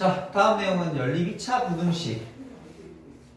자, 다음 내용은 연립 2차 부등식.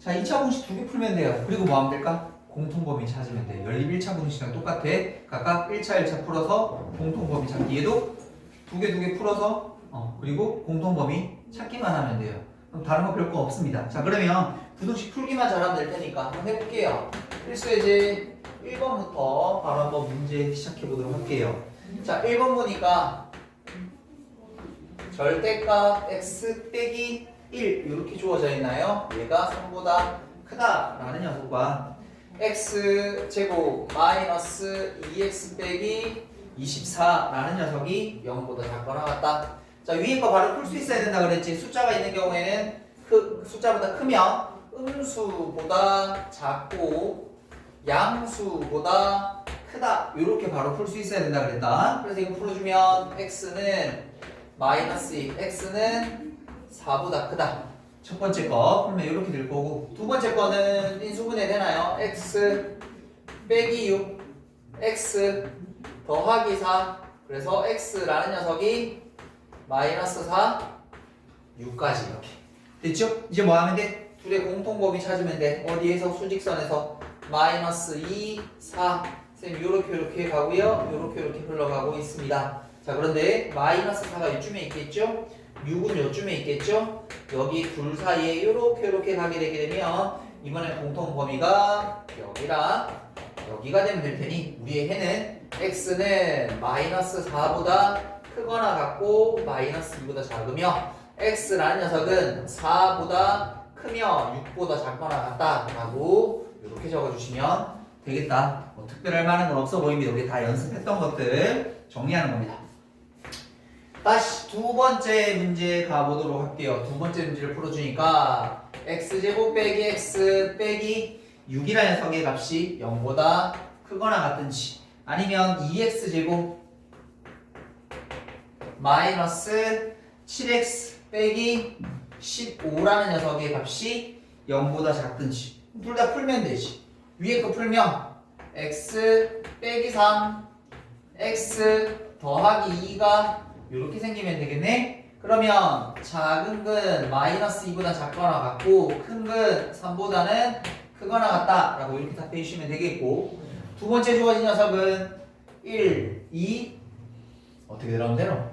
자, 2차 공식 두 개 풀면 돼요. 그리고 뭐 하면 될까? 공통범위 찾으면 돼. 연립 1차 부등식이랑 똑같아. 각각 1차, 1차 풀어서 공통범위 찾기. 얘도 두 개 풀어서 그리고 공통범위 찾기만 하면 돼요. 그럼 다른 거 별거 없습니다. 자, 그러면 부등식 풀기만 잘하면 될 테니까 한번 해볼게요. 필수예제 1번부터 바로 한번 문제 시작해 보도록 할게요. 자, 1번 보니까 절대값 x 빼기 1 이렇게 주어져 있나요? 얘가 3보다 크다라는 녀석과 x 제곱 마이너스 2x 빼기 24라는 녀석이 0보다 작거나 같다. 자, 위에 거 바로 풀 수 있어야 된다 그랬지. 숫자가 있는 경우에는 숫자보다 크면 음수보다 작고 양수보다 크다 이렇게 바로 풀 수 있어야 된다 그랬다. 그래서 이거 풀어주면 x는 마이너스 2, x는 4보다 크다. 첫 번째 거 풀면 이렇게 될 거고, 두 번째 거는 인수분해 되나요? x 빼기 6, x 더하기 4. 그래서 x라는 녀석이 마이너스 4, 6까지 이렇게 됐죠? 이제 뭐 하면 돼? 둘의 공통범위 찾으면 돼. 어디에서? 수직선에서 마이너스 2, 4. 쌤 요렇게 가고요. 요렇게 흘러가고 있습니다. 자, 그런데 마이너스 4가 이쯤에 있겠죠? 6은 요쯤에 있겠죠? 여기 둘 사이에 요렇게 가게 되게 되면 이번에 공통 범위가 여기랑 여기가 되면 될 테니 우리의 해는 x는 마이너스 4보다 크거나 같고 마이너스 2보다 작으며 x라는 녀석은 4보다 크며 6보다 작거나 같다라고 이렇게 적어주시면 되겠다. 뭐 특별할 만한 건 없어 보입니다. 우리 다 연습했던 것들 정리하는 겁니다. 다시 두 번째 문제 가보도록 할게요. 두 번째 문제를 풀어주니까 x제곱 빼기 x 빼기 6이라는 녀석의 값이 0보다 크거나 같든지 아니면 2x제곱 마이너스 7x 빼기 15라는 녀석의 값이 0보다 작든지 둘 다 풀면 되지. 위에 거 풀면 x 빼기 3 x 더하기 2가 이렇게 생기면 되겠네. 그러면 작은 근 마이너스 2보다 작거나 같고 큰 근 3보다는 크거나 같다 라고 이렇게 답해 주시면 되겠고, 두 번째 주어진 녀석은 1, 2 어떻게 들어가면 되노?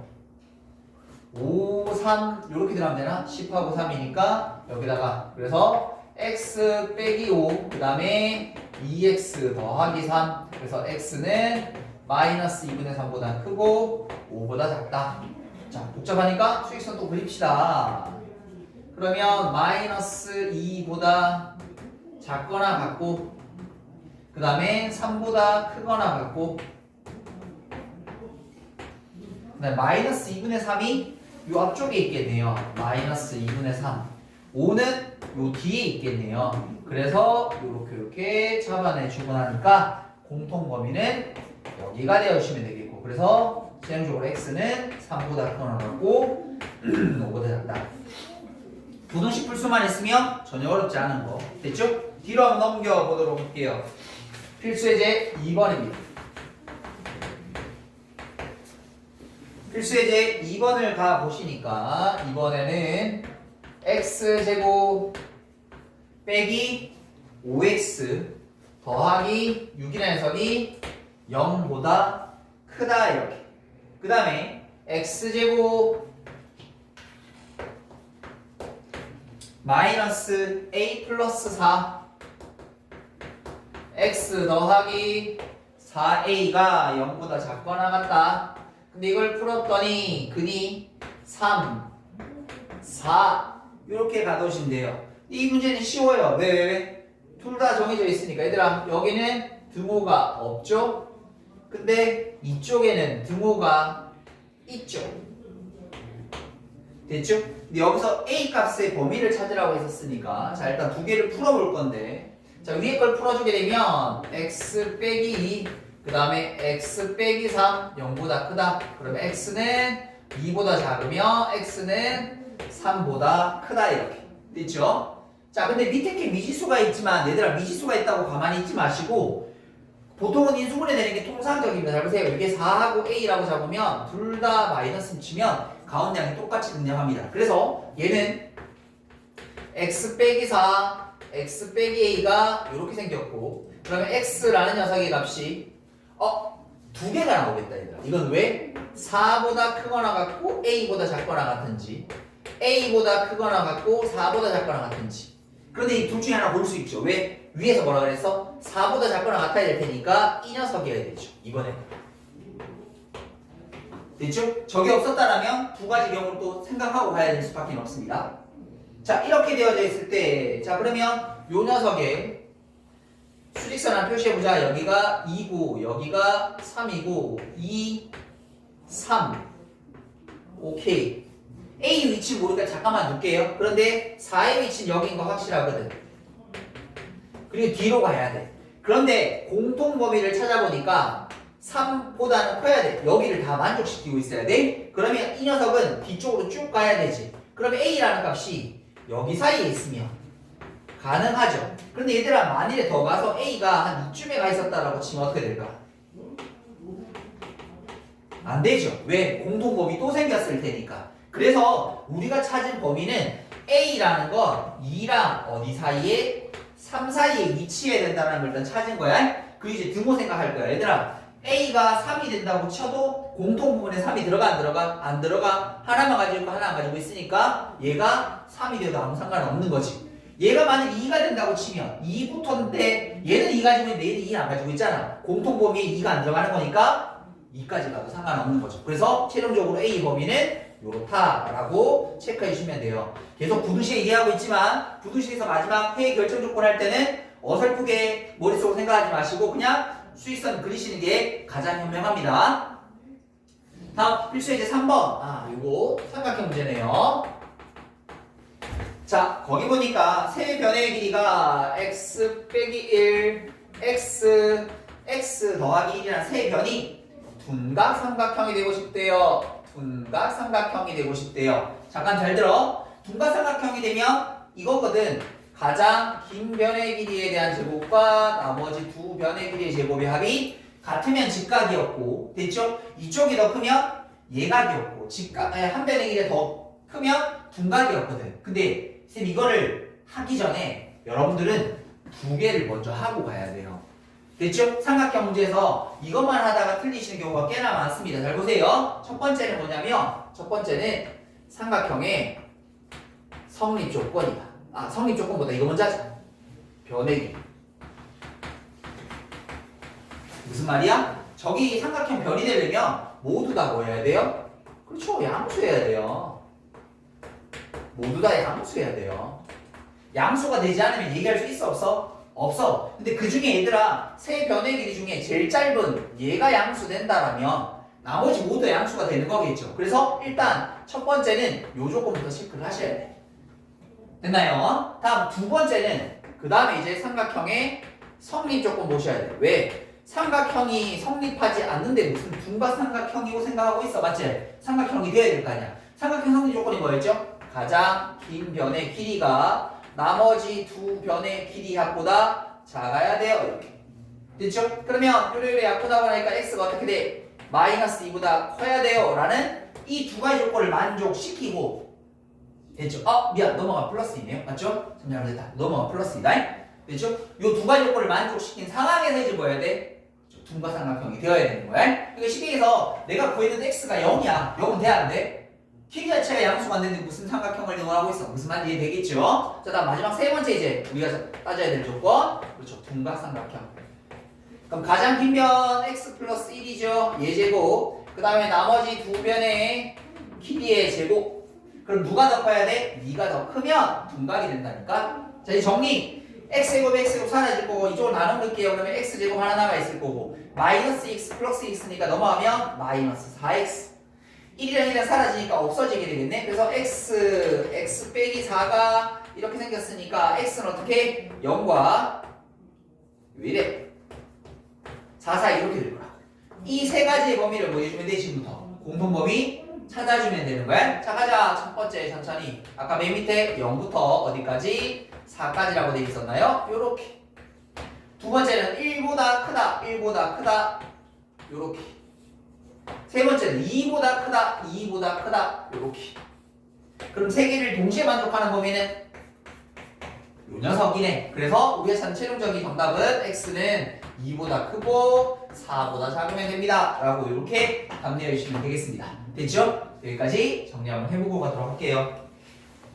5, 3 이렇게 들어가면 되나? 10하고 3이니까 여기다가 그래서 x 빼기 5 그 다음에 2x 더하기 3 그래서 x는 마이너스 2분의 3보다 크고 5보다 작다. 자, 복잡하니까 수직선 또 그립시다. 그러면 마이너스 2보다 작거나 같고 그 다음에 3보다 크거나 같고 그 다음에 마이너스 2분의 3이 요 앞쪽에 있겠네요. 마이너스 2분의 3 5는 요 뒤에 있겠네요. 그래서 요렇게 잡아내주고 나니까 공통범위는 여기가 되어주시면 되겠고, 그래서 최종적으로 x는 3보다 크거나 같고 5보다 작다. 부등식 풀 수만 있으면 전혀 어렵지 않은 거 됐죠? 뒤로 한번 넘겨보도록 할게요. 필수예제 2번입니다. 필수예제 2번을 가보시니까 이번에는 x제곱 빼기 5x 더하기 6이라는 녀석이 0보다 크다 이렇게. 그 다음에 x제곱 마이너스 a 플러스 4 x 더하기 4a가 0보다 작거나 같다. 근데 이걸 풀었더니 근이 3, 4 이렇게 가둬진대요. 이 문제는 쉬워요. 왜? 둘 다 정해져 있으니까. 얘들아, 여기는 등호가 없죠? 근데 이쪽에는 등호가 있죠. 됐죠? 근데 여기서 a 값의 범위를 찾으라고 했었으니까 자, 일단 두 개를 풀어볼 건데, 자, 위에 걸 풀어주게 되면 x 빼기 2 그 다음에 x 빼기 3 0보다 크다. 그러면 x는 2보다 작으며 x는 3보다 크다 이렇게 됐죠? 자, 근데 밑에 게 미지수가 있지만 얘들아, 미지수가 있다고 가만히 있지 마시고 보통은 인수분해 되는 게 통상적입니다. 잘 보세요. 이게 4하고 a라고 잡으면 둘 다 마이너스를 치면 가운데 똑같이 등장합니다. 그래서 얘는 x 빼기 4, x 빼기 a가 이렇게 생겼고 그러면 x라는 녀석의 값이 두 개가 나오겠다 얘들아. 이건 왜? 4보다 크거나 같고 a보다 작거나 같은지 a보다 크거나 같고 4보다 작거나 같은지. 그런데 이 둘 중에 하나 고를 수 있죠. 왜? 위에서 뭐라 그랬어? 4보다 작거나 같아야 될 테니까 이 녀석이어야 되죠. 이번에 됐죠? 저게 없었다라면 두 가지 경우를 또 생각하고 가야 될 수밖에 없습니다. 자, 이렇게 되어져 있을 때, 자, 그러면 요 녀석의 수직선 한 표시해보자. 여기가 2고, 여기가 3이고, 2, 3. 오케이. A 위치 모르니까 잠깐만 놓을게요. 그런데 4의 위치는 여기인 거 확실하거든. 그리고 뒤로 가야 돼. 그런데 공통 범위를 찾아보니까 3보다는 커야 돼. 여기를 다 만족시키고 있어야 돼. 그러면 이 녀석은 뒤쪽으로 쭉 가야 되지. 그러면 A라는 값이 여기 사이에 있으면 가능하죠. 그런데 얘들아 만일에 더 가서 A가 한 이쯤에 가 있었다라고 치면 어떻게 될까? 안 되죠. 왜? 공통범위 또 생겼을 테니까. 그래서 우리가 찾은 범위는 A라는 건 2랑 어디 사이에? 3 사이에 위치해야 된다는 걸 일단 찾은 거야. 그 이제 등호 생각할 거야. 얘들아 A가 3이 된다고 쳐도 공통부분에 3이 들어가 안 들어가? 안 들어가. 하나만 가지고 있고 하나 안 가지고 있으니까 얘가 3이 돼도 아무 상관없는 거지. 얘가 만약 2가 된다고 치면 2 붙었는데 얘는 2 가지고 있는데 얘는 2 안 가지고 있잖아. 공통범위에 2가 안 들어가는 거니까 2까지 가도 상관없는 거죠. 그래서 최종적으로 A 범위는 요렇다라고 체크해 주시면 돼요. 계속 부두시에 얘기하고 있지만 부두시에서 마지막 회의 결정 조건 할 때는 어설프게 머릿속으로 생각하지 마시고 그냥 수익선 그리시는 게 가장 현명합니다. 다음 필수 예제 3번. 요거 삼각형 문제네요. 자, 거기 보니까 세 변의 길이가 x 빼기 1, x 더하기 1이라는 세 변이 둔각 삼각형이 되고 싶대요. 둔각 삼각형이 되고 싶대요. 잠깐 잘 들어. 둔각 삼각형이 되면 이거거든. 가장 긴 변의 길이에 대한 제곱과 나머지 두 변의 길이의 제곱의 합이 같으면 직각이었고, 됐죠? 이쪽이 더 크면 예각이었고, 한 변의 길이 더 크면 둔각이었거든. 근데 쌤 이거를 하기 전에 여러분들은 두 개를 먼저 하고 가야 돼요. 됐죠? 삼각형 문제에서 이것만 하다가 틀리시는 경우가 꽤나 많습니다. 잘 보세요. 첫 번째는 뭐냐면, 첫 번째는 삼각형의 성립 조건이다. 성립 조건보다 이거 먼저 하자. 변의 길이. 무슨 말이야? 저기 삼각형 변이 되려면 모두 다 뭐 해야 돼요? 그렇죠. 양수해야 돼요. 모두 다 양수해야 돼요. 양수가 되지 않으면 얘기할 수 있어 없어? 없어. 근데 그 중에 얘들아 세 변의 길이 중에 제일 짧은 얘가 양수된다라면 나머지 모두 양수가 되는 거겠죠. 그래서 일단 첫 번째는 요 조건부터 체크를 하셔야 돼. 됐나요? 다음 두 번째는 그 다음에 이제 삼각형의 성립 조건 보셔야 돼. 왜? 삼각형이 성립하지 않는데 무슨 둔각 삼각형이고 생각하고 있어. 맞지? 삼각형이 되어야 될 거 아니야. 삼각형 성립 조건이 뭐였죠? 가장 긴 변의 길이가 나머지 두 변의 길이 합보다 작아야 돼요. 이렇게. 됐죠? 그러면 요래요래 약분하고 나니까 x가 어떻게 돼? 마이너스 2보다 커야 돼요. 라는 이 두 가지 조건을 만족시키고 됐죠? 미안. 넘어가 플러스 2네요. 맞죠? 잘못했다. 넘어가 플러스 2다. 됐죠? 요 두 가지 조건을 만족시킨 상황에서 이제 뭐 해야 돼? 둔각 삼각형이 되어야 되는 거야. 그러니까 쉽게 해서 내가 구했는데 x가 0이야. 0은 돼야 안 돼? 길이 자체가 양수가 안 되는데 무슨 삼각형을 이용하고 있어? 무슨 말인지 이해되겠죠? 자, 다음 마지막 세 번째 이제 우리가 따져야 될 조건. 그렇죠. 둔각 삼각형. 그럼 가장 긴 변 x 플러스 1이죠. 얘 제곱. 그 다음에 나머지 두 변의 길이의 제곱. 그럼 누가 더 커야 돼? 네가 더 크면 둔각이 된다니까. 자, 이제 정리. x제곱 사라질 거고 이쪽으로 나눠볼게요. 그러면 x제곱 하나 남아 있을 거고 마이너스 x 플러스 x니까 넘어가면 마이너스 4x. 1이랑 1이랑 사라지니까 없어지게 되겠네. 그래서 x 빼기 4가 이렇게 생겼으니까 x는 어떻게? 0과 왜 이래? 4, 4 이렇게 될 거야. 이 세 가지의 범위를 뭐 해주면 돼? 지금부터 공통범위 찾아주면 되는 거야. 자, 가자. 첫 번째 천천히. 아까 맨 밑에 0부터 어디까지? 4까지라고 되어 있었나요? 요렇게. 두 번째는 1보다 크다. 1보다 크다. 요렇게. 세 번째는 2보다 크다, 2보다 크다. 요렇게. 그럼 세 개를 동시에 만족하는 범위는 요 녀석이네. 그래서 우리가 찾는 최종적인 정답은 x는 2보다 크고 4보다 작으면 됩니다. 라고 이렇게 답내해 주시면 되겠습니다. 됐죠? 여기까지 정리 한번 해보고 가도록 할게요.